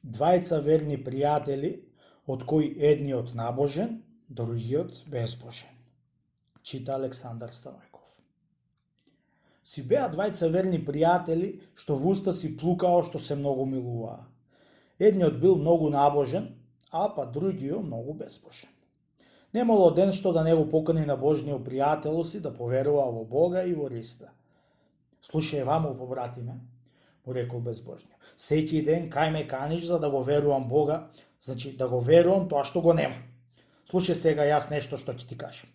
двајца верни пријатели, од кои едниот набожен, другиот безбожен. Чита Александар Станојков. Си беа двајца верни пријатели, што во уста си плукао што се многу милуваа. Едниот бил многу набожен, а па другиот многу безбожен. Немало ден што да не го покани на Божниот пријатело си да поверува во Бога и во Христа. Слушај ваму, побратиме, му рекол безбожниот. Секи ден кај ме каниш за да го верувам Бога, значи да го верувам тоа што го нема. Слушај сега јас нешто што ќе ти кажам.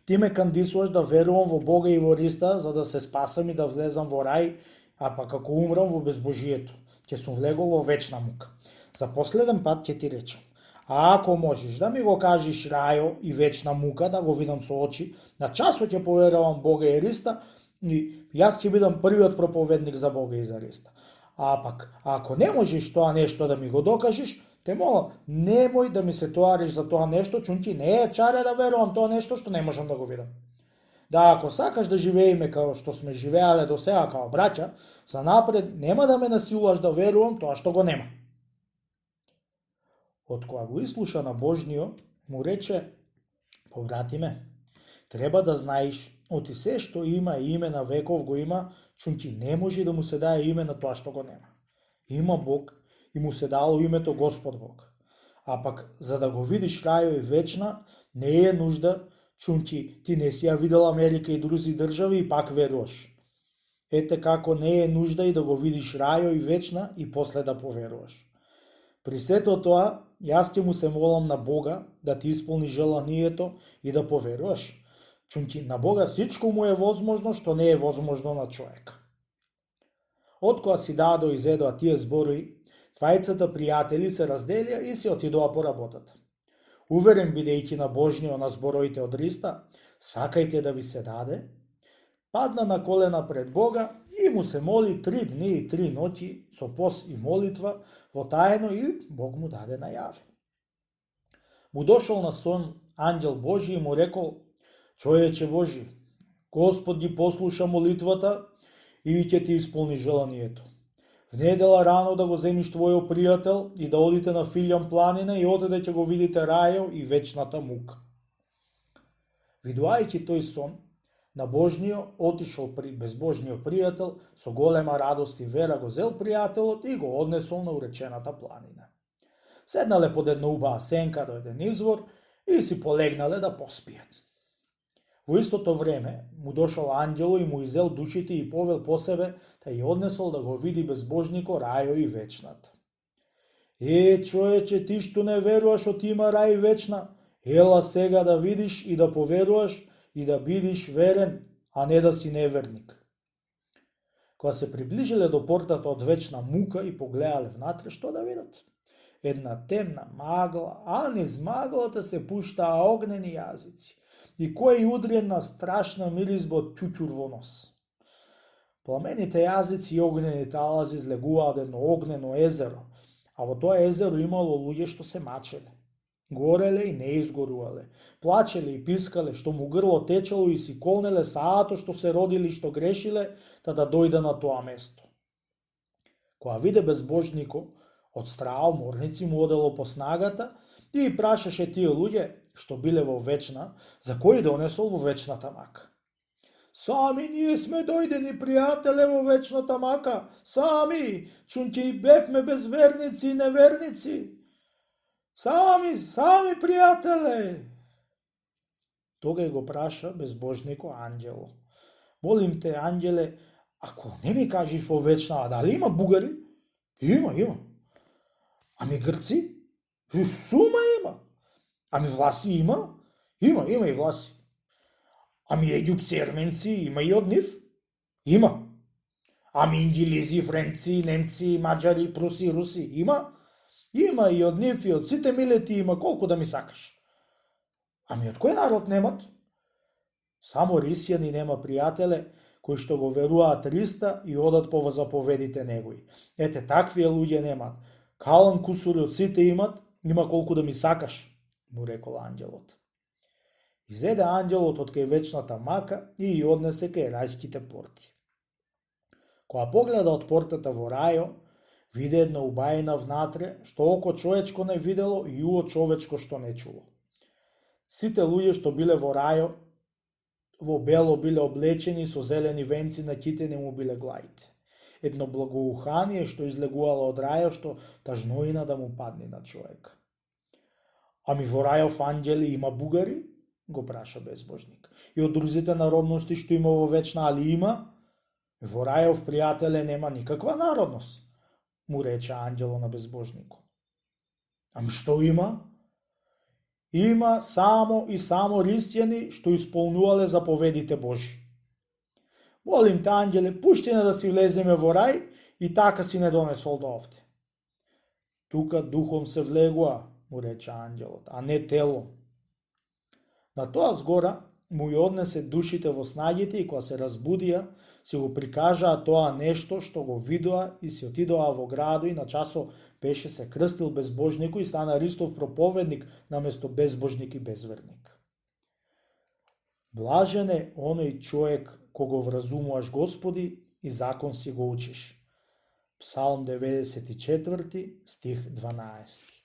Ти ме кандисуваш да верувам во Бога и во Христа за да се спасам и да влезам во рај, а па како умрам во безбожието, ќе сум влегол во вечна мука. За последен пат ќе ти речам. А ако можеш да ми го кажеш рајо и вечна мука, да го видам со очи, на часот ќе поверувам Бога и Христа и јас ќе бидам првиот проповедник за Бога и за Христа. А пак, ако не можеш тоа нешто да ми го докажеш, те молам, немој да ми се тоариш за тоа нешто, чунки не е чаре да верувам тоа нешто што не можам да го видам. Да, ако сакаш да живееме како што сме живеале до сега као браќа, за напред нема да ме насилуваш да верувам тоа што го нема. Од кога го ислуша на Божниот, му рече, побратиме, треба да знаеш, оти се што има и име на веков го има, чунки не може да му се даде име на тоа што го нема. Има Бог и му се дало името Господ Бог. А пак, за да го видиш рајо и вечна, не е нужда, чунки ти не си ја видел Америка и други држави и пак веруваш. Ете како не е нужда и да го видиш рајо и вечна и после да поверуваш. При сето тоа, јас ќе му се молам на Бога да ти исполни желанието и да поверуваш. Чунки на Бога всичко му е возможно што не е возможно на човек. Откога си дадо и зедоа тие зборои, двајцата пријатели се разделија и се отидоа по работата. Уверен бидејќи на Божниот на збороите од Христа, сакајте да ви се даде, падна на колена пред Бога и му се моли 3 дни и 3 ноќи со пост и молитва во тајно и Бог му даде најаве. Му дошол на сон ангел Божи и му рекол: човече Божи, Господ ги послуша молитвата и ќе ти исполни желанието. Внедела рано да го земиш твојот пријател и да одите на Филјан планина и одеде ќе го видите рајо и вечната мука. Видувајќи тој сон, на Божниот отишол при безбожниот пријател, со голема радост и вера го зел пријателот и го однесол на уречената планина. Седнале под една убава сенка до еден извор и си полегнале да поспијат. Во истото време му дошол ангело и му изел душите и повел по себе, та ја однесол да го види безбожнико рајо и вечната. Човече, ти што не веруваш од има рај и вечна, ела сега да видиш и да поверуваш и да бидиш верен, а не да си неверник. Кога се приближиле до портата од вечна мука и погледале внатре, што да видат? Една темна магла, а низ маглата се пуштаа огнени јазици и кој удрена страшна миризба од ќуќур во нос. Пламените јазици и огнени талази излегуваа од едно огнено езеро, а во тоа езеро имало луѓе што се мачеле. Гореле и не изгорувале, плачеле и пискале, што му грло течело и си колнеле саато што се родили и што грешиле, та да дојде на тоа место. Кога виде безбожнико, од страа уморници му одело по снагата и прашаше тие луѓе што биле во вечна, за кој донесол во вечната мака. Сами ние сме дојдени, пријателе, во вечната мака, сами, чунќе и бевме безверници и неверници. Сами, пријателе. Тога го праша безбожнико ангело. Молим те, ангеле, ако не ми кажеш во вечна, дали има бугари? Има. Ами грци? Сума има. Ами власи има? Има и власи. Ами еѓупци, ерменци, има и од нив? Има. Ами инглизи, френци, немци, маđари, пруси, руси, има? Има и од нив и од сите милети има, колку да ми сакаш. Ами од кој народ немат? Само рисјани нема, пријателе, кои што го веруваат Христа и одат по заповедите негови. Ете, такви луѓе немат. Калан кусури од сите имат, има колку да ми сакаш, му рекол ангелот. Изеде ангелот од кај вечната мака и ја однесе кај рајските порти. Кога погледа од портата во рајо, Виде една убајна внатре, што око човечко не видело и уо човечко што не чуло. Сите луѓе што биле во рајот, во бело биле облечени со зелени венци на китени му биле глаите. Едно благоухание што излегувало од рајот, што тажноина да му падне на човек. Ами во рајов анđели има бугари? Го праша безбожник. И од другите народности што има во вечна, али има? Во рајов, пријателе, нема никаква народност, му рече анđело на безбожникот. Ами што има? Има само и само ристјани што исполнувале заповедите Божи. Молим те, анđеле, пушти на да си влеземе во рај и така си не донесол до овде. Тука духом се влегува, му рече анđелот, а не телом. На тоа згора му ја однесе душите во снагите и кога се разбудија, се го прикажаа тоа нешто што го видоа и се отидоа во градо и на часо беше се крстил безбожнику и стана Ристов проповедник наместо безбожник и безверник. Блажен е оној човек кого вразумуваш Господи и закон си го учиш. Псалм 94, стих 12.